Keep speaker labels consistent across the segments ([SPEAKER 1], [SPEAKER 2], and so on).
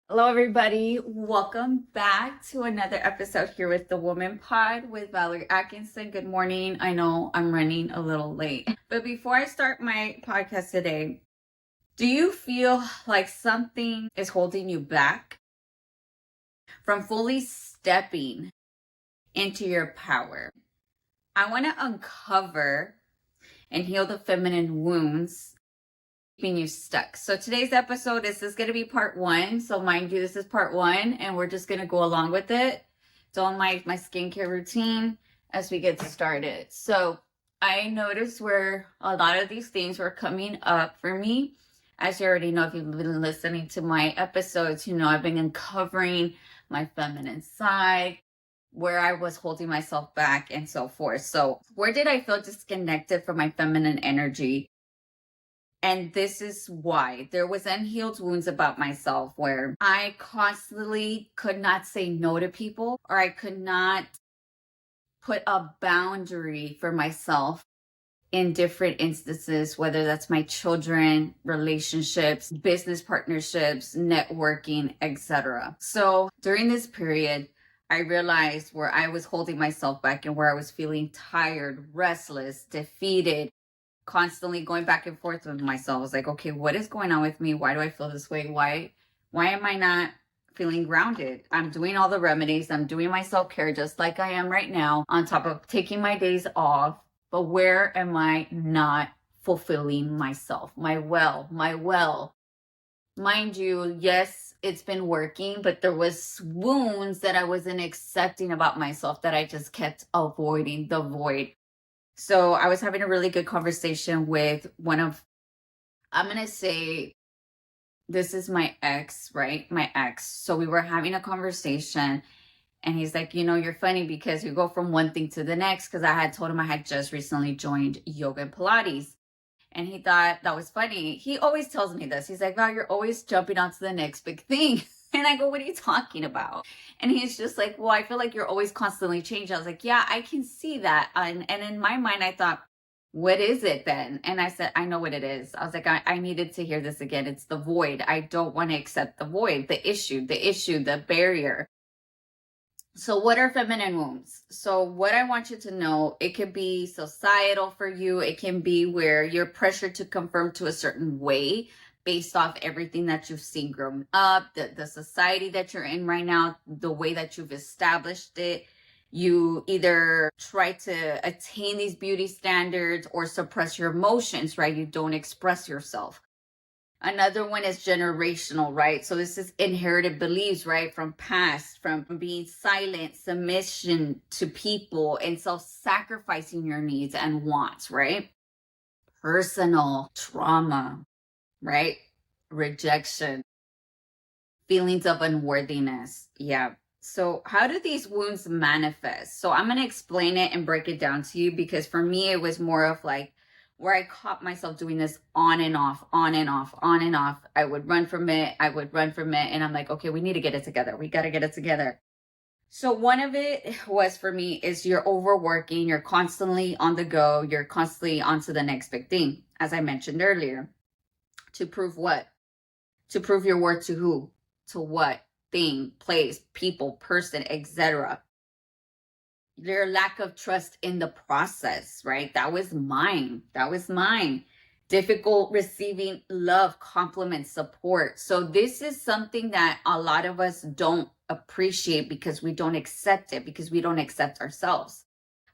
[SPEAKER 1] Hello, everybody. Welcome back to another episode here with the Woman Pod with Valerie Atkinson. Good morning. I know I'm running a little late, but before I start my podcast today, do you feel like something is holding you back from fully stepping into your power? I want to uncover and heal the feminine wounds keeping you stuck. So today's episode is going to be part one. So mind you, this is part one, and we're just going to go along with it. It's on my skincare routine as we get started. So I noticed where a lot of these things were coming up for me. As you already know, if you've been listening to my episodes, you know I've been uncovering my feminine side, where I was holding myself back and so forth. So where did I feel disconnected from my feminine energy? And this is why there was unhealed wounds about myself where I constantly could not say no to people, or I could not put a boundary for myself in different instances, whether that's my children, relationships, business partnerships, networking, etc. So during this period, I realized where I was holding myself back and where I was feeling tired, restless, defeated, constantly going back and forth with myself. I was like, okay, what is going on with me? Why do I feel this way? Why am I not feeling grounded? I'm doing all the remedies. I'm doing my self-care just like I am right now, on top of taking my days off. But where am I not fulfilling myself? My well. Mind you, yes, it's been working, but there was wounds that I wasn't accepting about myself that I just kept avoiding, the void. So I was having a really good conversation with I'm going to say, this is my ex, right? My ex. So we were having a conversation and he's like, you're funny because you go from one thing to the next. Cause I had told him I had just recently joined yoga and Pilates. And he thought that was funny. He always tells me this. He's like, Val, you're always jumping on to the next big thing. And I go, what are you talking about? And he's just like, well, I feel like you're always constantly changing. I was like, yeah, I can see that. And in my mind, I thought, what is it then? And I said, I know what it is. I was like, I needed to hear this again. It's the void. I don't want to accept the void, the issue, the barrier. So what are feminine wounds? So what I want you to know, it could be societal for you. It can be where you're pressured to conform to a certain way based off everything that you've seen growing up, the society that you're in right now, the way that you've established it. You either try to attain these beauty standards or suppress your emotions, right? You don't express yourself. Another one is generational, right? So this is inherited beliefs, right? From past, from being silent, submission to people, and self-sacrificing your needs and wants, right? Personal trauma, right? Rejection, feelings of unworthiness. Yeah. So how do these wounds manifest? So I'm going to explain it and break it down to you because for me, it was more of like where I caught myself doing this on and off, on and off, on and off. I would run from it. And I'm like, okay, we need to get it together. We got to get it together. So one of it was for me is you're overworking. You're constantly on the go. You're constantly on to the next big thing. As I mentioned earlier, to prove what? To prove your worth to who? To what? Thing, place, people, person, etc. Their lack of trust in the process, right? That was mine. Difficult receiving love, compliments, support. So this is something that a lot of us don't appreciate because we don't accept it, because we don't accept ourselves.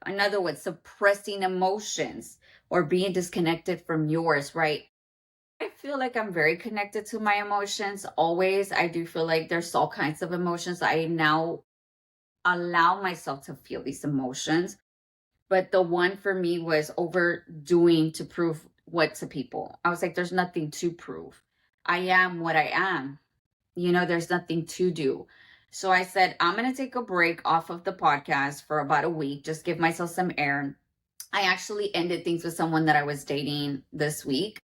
[SPEAKER 1] In other words, suppressing emotions or being disconnected from yours, right? I feel like I'm very connected to my emotions always. I do feel like there's all kinds of emotions. I now allow myself to feel these emotions. But the one for me was overdoing to prove what to people. I was like, there's nothing to prove. I am what I am. There's nothing to do. So I said, I'm going to take a break off of the podcast for about a week, just give myself some air. I actually ended things with someone that I was dating this week.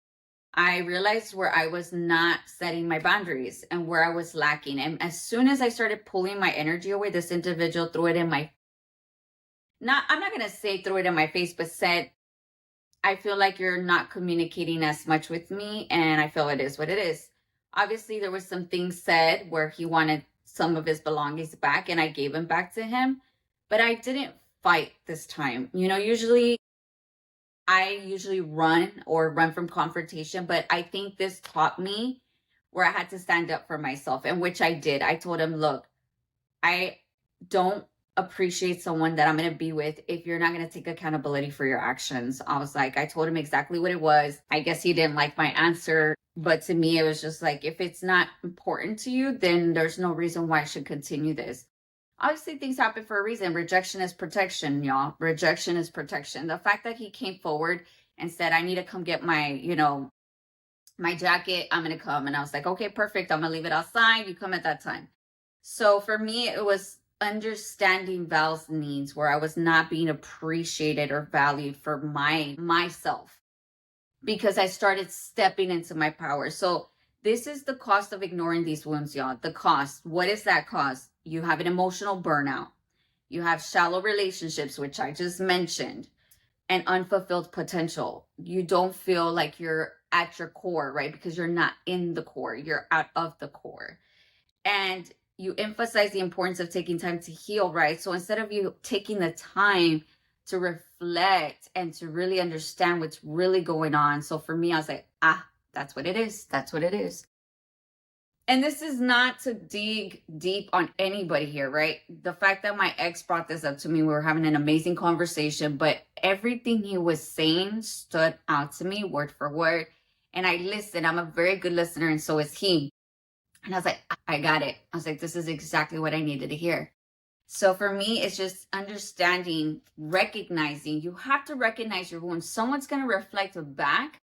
[SPEAKER 1] I realized where I was not setting my boundaries and where I was lacking. And as soon as I started pulling my energy away, this individual threw it in my, I'm not going to say threw it in my face, but said, I feel like you're not communicating as much with me. And I feel it is what it is. Obviously, there was some things said where he wanted some of his belongings back, and I gave him back to him. But I didn't fight this time. I usually run from confrontation, but I think this taught me where I had to stand up for myself, and which I did. I told him, look, I don't appreciate someone that I'm going to be with if you're not going to take accountability for your actions. I told him exactly what it was. I guess he didn't like my answer, but to me, it was just like, if it's not important to you, then there's no reason why I should continue this. Obviously, things happen for a reason. Rejection is protection, y'all. Rejection is protection. The fact that he came forward and said, I need to come get my jacket, I'm going to come. And I was like, okay, perfect. I'm going to leave it outside. You come at that time. So for me, it was understanding Val's needs, where I was not being appreciated or valued for myself, because I started stepping into my power. So this is the cost of ignoring these wounds, y'all. The cost. What is that cost? You have an emotional burnout. You have shallow relationships, which I just mentioned, and unfulfilled potential. You don't feel like you're at your core, right? Because you're not in the core. You're out of the core. And you emphasize the importance of taking time to heal, right? So instead of you taking the time to reflect and to really understand what's really going on. So for me, I was like, that's what it is. That's what it is. And this is not to dig deep on anybody here, right? The fact that my ex brought this up to me, we were having an amazing conversation, but everything he was saying stood out to me word for word. And I listened. I'm a very good listener, and so is he. And I was like, I got it. I was like, this is exactly what I needed to hear. So for me, it's just understanding, recognizing. You have to recognize your wounds. Someone's going to reflect back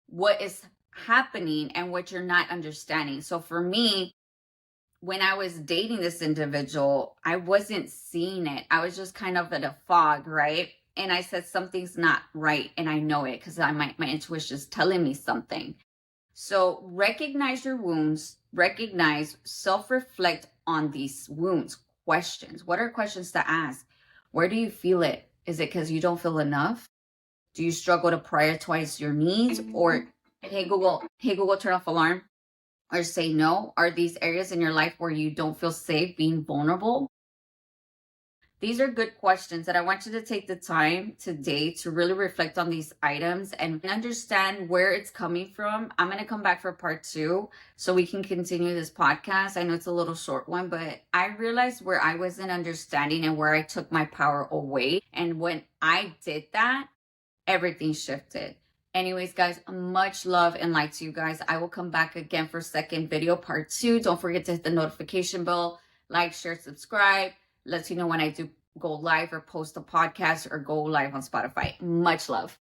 [SPEAKER 1] what is happening and what you're not understanding. So for me, when I was dating this individual, I wasn't seeing it. I was just kind of in a fog, right? And I said, something's not right. And I know it because my intuition is telling me something. So recognize your wounds, recognize, self-reflect on these wounds. Questions. What are questions to ask? Where do you feel it? Is it because you don't feel enough? Do you struggle to prioritize your needs? Or, hey Google, turn off alarm. Or say no. Are these areas in your life where you don't feel safe being vulnerable? These are good questions that I want you to take the time today to really reflect on these items and understand where it's coming from. I'm going to come back for part 2 so we can continue this podcast. I know it's a little short one, but I realized where I wasn't understanding and where I took my power away. And when I did that, everything shifted. Anyways, guys, much love and light to you guys. I will come back again for second video, part 2. Don't forget to hit the notification bell, like, share, subscribe. Lets you know when I do go live or post a podcast or go live on Spotify. Much love.